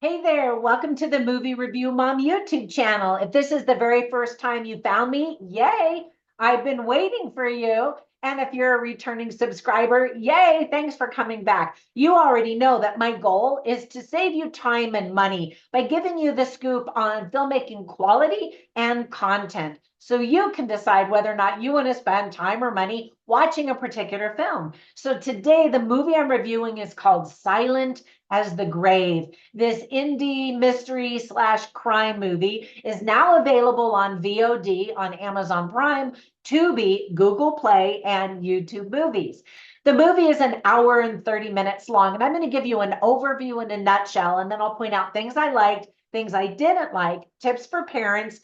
Hey there, welcome to the Movie Review Mom YouTube channel. If this is the very first time you found me, yay, I've been waiting for you. And if you're a returning subscriber, yay, thanks for coming back. You already know that my goal is to save you time and money by giving you the scoop on filmmaking quality and content, so you can decide whether or not you want to spend time or money watching a particular film. So today, the movie I'm reviewing is called Silent as the Grave. This indie mystery slash crime movie is now available on VOD on Amazon Prime, Tubi, Google Play, and YouTube Movies. The movie is an hour and 30 minutes long, and I'm going to give you an overview in a nutshell, and then I'll point out things I liked, things I didn't like, tips for parents,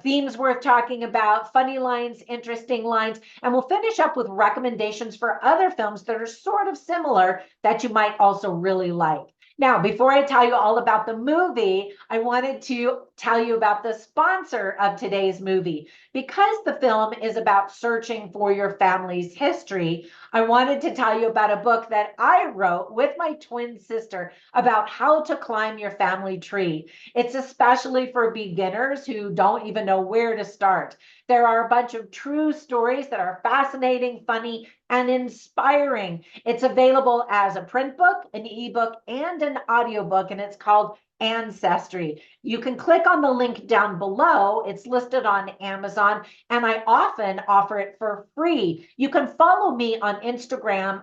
themes worth talking about, funny lines, interesting lines, and we'll finish up with recommendations for other films that are sort of similar that you might also really like. Now, before I tell you all about the movie, I wanted to tell you about the sponsor of today's movie. Because the film is about searching for your family's history, I wanted to tell you about a book that I wrote with my twin sister about how to climb your family tree. It's especially for beginners who don't even know where to start. There are a bunch of true stories that are fascinating, funny, and inspiring. It's available as a print book, an ebook, and an audiobook, and it's called Ancestry. You can click on the link down below. It's listed on Amazon, and I often offer it for free. You can follow me on Instagram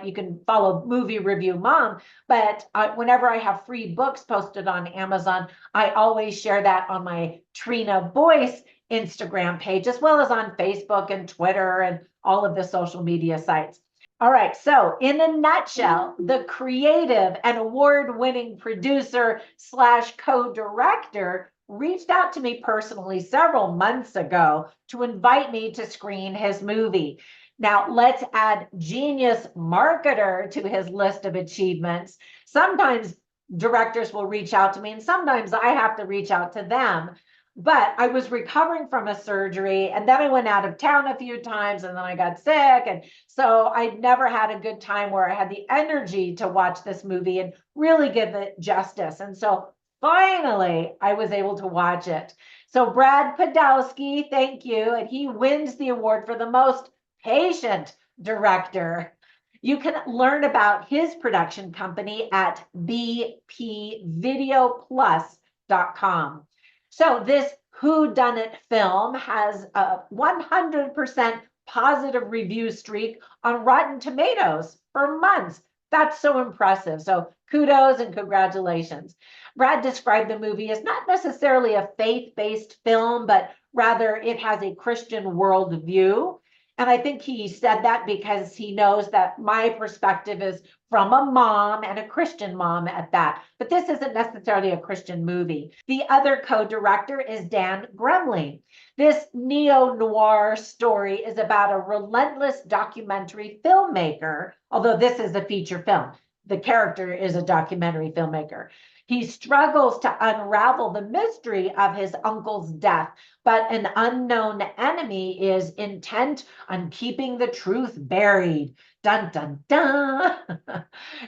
you can follow Movie Review Mom, but whenever I have free books posted on Amazon, I always share that on my Trina Boice Instagram page, as well as on Facebook and Twitter and all of the social media sites. All right, so in a nutshell, the creative and award-winning producer slash co-director reached out to me personally several months ago to invite me to screen his movie. Now, let's add genius marketer to his list of achievements. Sometimes directors will reach out to me, and sometimes I have to reach out to them. But I was recovering from a surgery, and then I went out of town a few times, and then I got sick. And so I'd never had a good time where I had the energy to watch this movie and really give it justice. And so finally, I was able to watch it. So Brad Podolsky, thank you. And he wins the award for the most patient director. You can learn about his production company at bpvideoplus.com. So this whodunit film has a 100% positive review streak on Rotten Tomatoes for months. That's so impressive. So kudos and congratulations. Brad described the movie as not necessarily a faith-based film, but rather it has a Christian worldview. And I think he said that because he knows that my perspective is from a mom, and a Christian mom at that. But this isn't necessarily a Christian movie. The other co-director is Dan Gremling. This neo-noir story is about a relentless documentary filmmaker, although this is a feature film. The character is a documentary filmmaker. He struggles to unravel the mystery of his uncle's death, but an unknown enemy is intent on keeping the truth buried. Dun, dun, dun.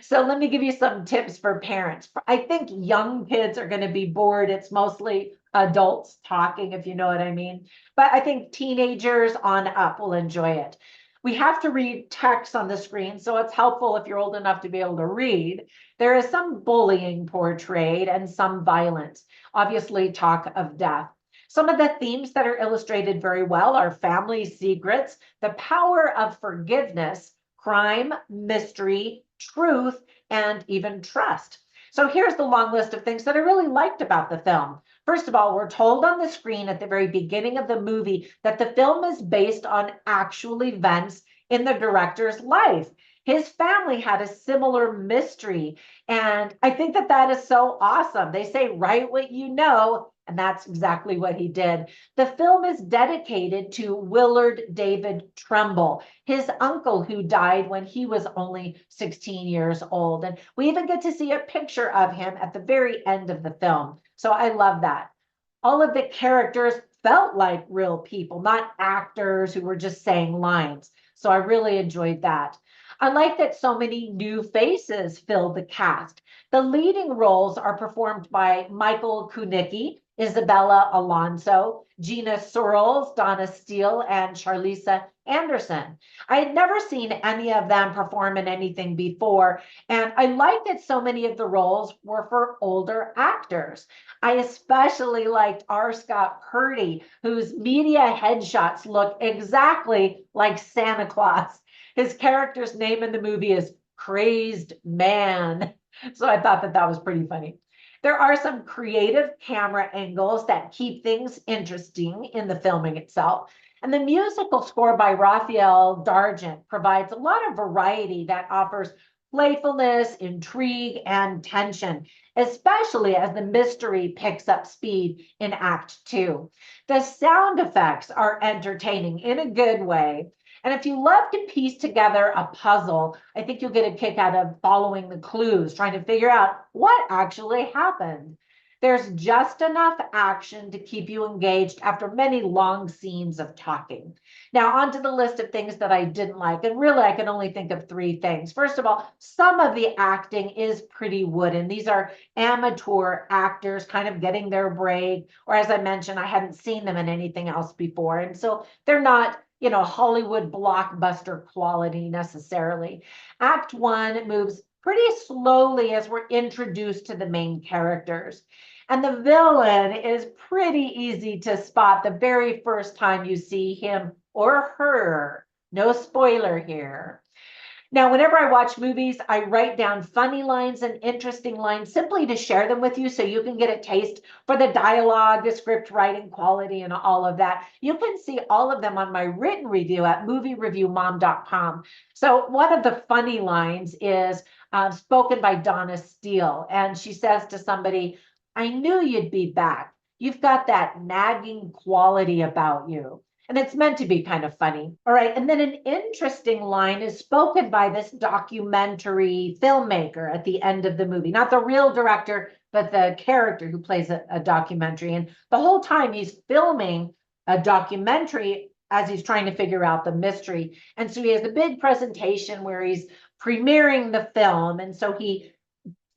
So let me give you some tips for parents. I think young kids are going to be bored. It's mostly adults talking, if you know what I mean. But I think teenagers on up will enjoy it. We have to read text on the screen, so it's helpful if you're old enough to be able to read. There is some bullying portrayed and some violence, obviously talk of death. Some of the themes that are illustrated very well are family secrets, the power of forgiveness, crime, mystery, truth, and even trust. So here's the long list of things that I really liked about the film. First of all, we're told on the screen at the very beginning of the movie that the film is based on actual events in the director's life. His family had a similar mystery, and I think that that is so awesome. They say, write what you know, and that's exactly what he did. The film is dedicated to Willard David Trumbull, his uncle who died when he was only 16 years old. And we even get to see a picture of him at the very end of the film. So I love that. All of the characters felt like real people, not actors who were just saying lines. So I really enjoyed that. I like that so many new faces filled the cast. The leading roles are performed by Michael Kunicki, Isabella Alonso, Gina Searles, Donna Steele, and Charlisa Anderson. I had never seen any of them perform in anything before, and I like that so many of the roles were for older actors. I especially liked R. Scott Purdy, whose media headshots look exactly like Santa Claus. His character's name in the movie is Crazed Man. So I thought that that was pretty funny. There are some creative camera angles that keep things interesting in the filming itself. And the musical score by Raphael Dargent provides a lot of variety that offers playfulness, intrigue, and tension, especially as the mystery picks up speed in Act Two. The sound effects are entertaining in a good way. And if you love to piece together a puzzle, I think you'll get a kick out of following the clues, trying to figure out what actually happened. There's just enough action to keep you engaged after many long scenes of talking. Now, onto the list of things that I didn't like. And really, I can only think of three things. First of all, some of the acting is pretty wooden. These are amateur actors kind of getting their break. Or as I mentioned, I hadn't seen them in anything else before. And so they're not Hollywood blockbuster quality necessarily. Act One moves pretty slowly as we're introduced to the main characters. And the villain is pretty easy to spot the very first time you see him or her. No spoiler here. Now, whenever I watch movies, I write down funny lines and interesting lines simply to share them with you so you can get a taste for the dialogue, the script writing quality, and all of that. You can see all of them on my written review at moviereviewmom.com. So one of the funny lines is spoken by Donna Steele, and she says to somebody, "I knew you'd be back. You've got that nagging quality about you." And it's meant to be kind of funny. All right. And then an interesting line is spoken by this documentary filmmaker at the end of the movie, not the real director, but the character who plays a documentary. And the whole time he's filming a documentary as he's trying to figure out the mystery. And so he has a big presentation where he's premiering the film. And so he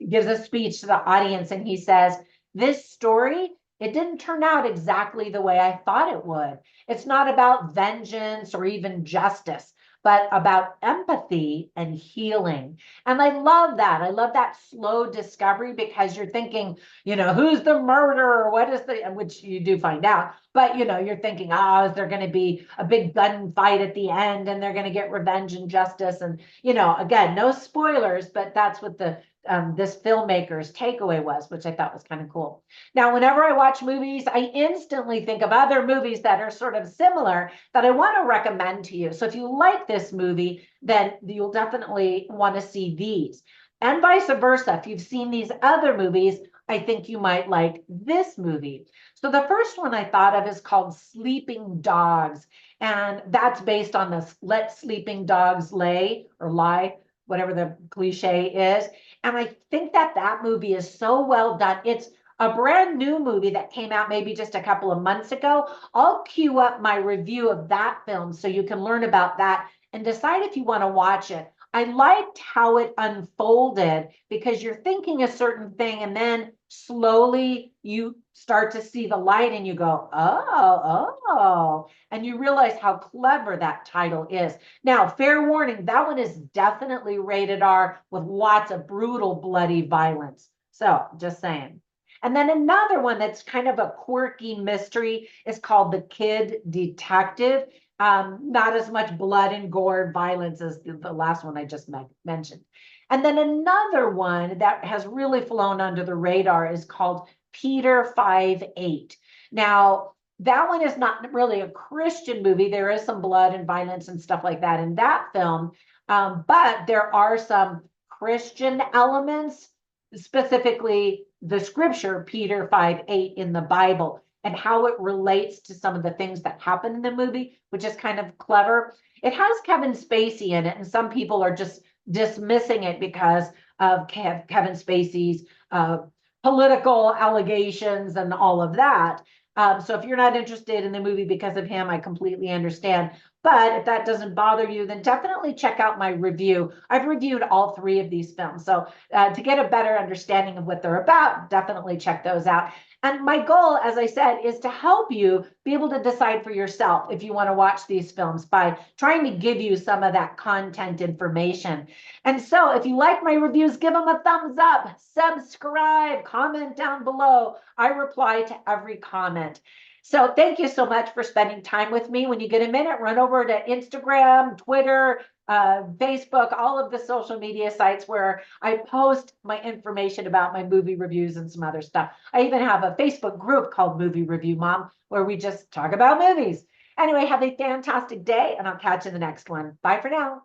gives a speech to the audience and he says, "This story, it didn't turn out exactly the way I thought it would. It's not about vengeance or even justice, but about empathy and healing." And I love that. I love that slow discovery because you're thinking, who's the murderer? What is which you do find out, but you're thinking, is there going to be a big gunfight at the end and they're going to get revenge and justice? And, again, no spoilers, but that's what this filmmaker's takeaway was, which I thought was kind of cool. Now, whenever I watch movies, I instantly think of other movies that are sort of similar that I want to recommend to you. So if you like this movie, then you'll definitely want to see these. And vice versa. If you've seen these other movies, I think you might like this movie. So the first one I thought of is called Sleeping Dogs. And that's based on the Let Sleeping Dogs Lay or Lie, whatever the cliche is. And I think that movie is so well done. It's a brand new movie that came out maybe just a couple of months ago. I'll queue up my review of that film so you can learn about that and decide if you want to watch it. I liked how it unfolded because you're thinking a certain thing and then slowly you start to see the light and you go, oh, and you realize how clever that title is. Now, fair warning, that one is definitely rated R with lots of brutal, bloody violence. So just saying. And then another one that's kind of a quirky mystery is called The Kid Detective. Not as much blood and gore violence as the last one I just mentioned. And then another one that has really flown under the radar is called Peter 5-8. Now, that one is not really a Christian movie. There is some blood and violence and stuff like that in that film. But there are some Christian elements, specifically the scripture, Peter 5-8 in the Bible, and how it relates to some of the things that happen in the movie, which is kind of clever. It has Kevin Spacey in it, and some people are just dismissing it because of Kevin Spacey's political allegations and all of that. So if you're not interested in the movie because of him, I completely understand. But if that doesn't bother you, then definitely check out my review. I've reviewed all 3 of these films. So to get a better understanding of what they're about, definitely check those out. And my goal, as I said, is to help you be able to decide for yourself if you want to watch these films by trying to give you some of that content information. And so if you like my reviews, give them a thumbs up, subscribe, comment down below. I reply to every comment. So thank you so much for spending time with me. When you get a minute, run over to Instagram, Twitter, Facebook, all of the social media sites where I post my information about my movie reviews and some other stuff. I even have a Facebook group called Movie Review Mom, where we just talk about movies. Anyway, have a fantastic day, and I'll catch you in the next one. Bye for now.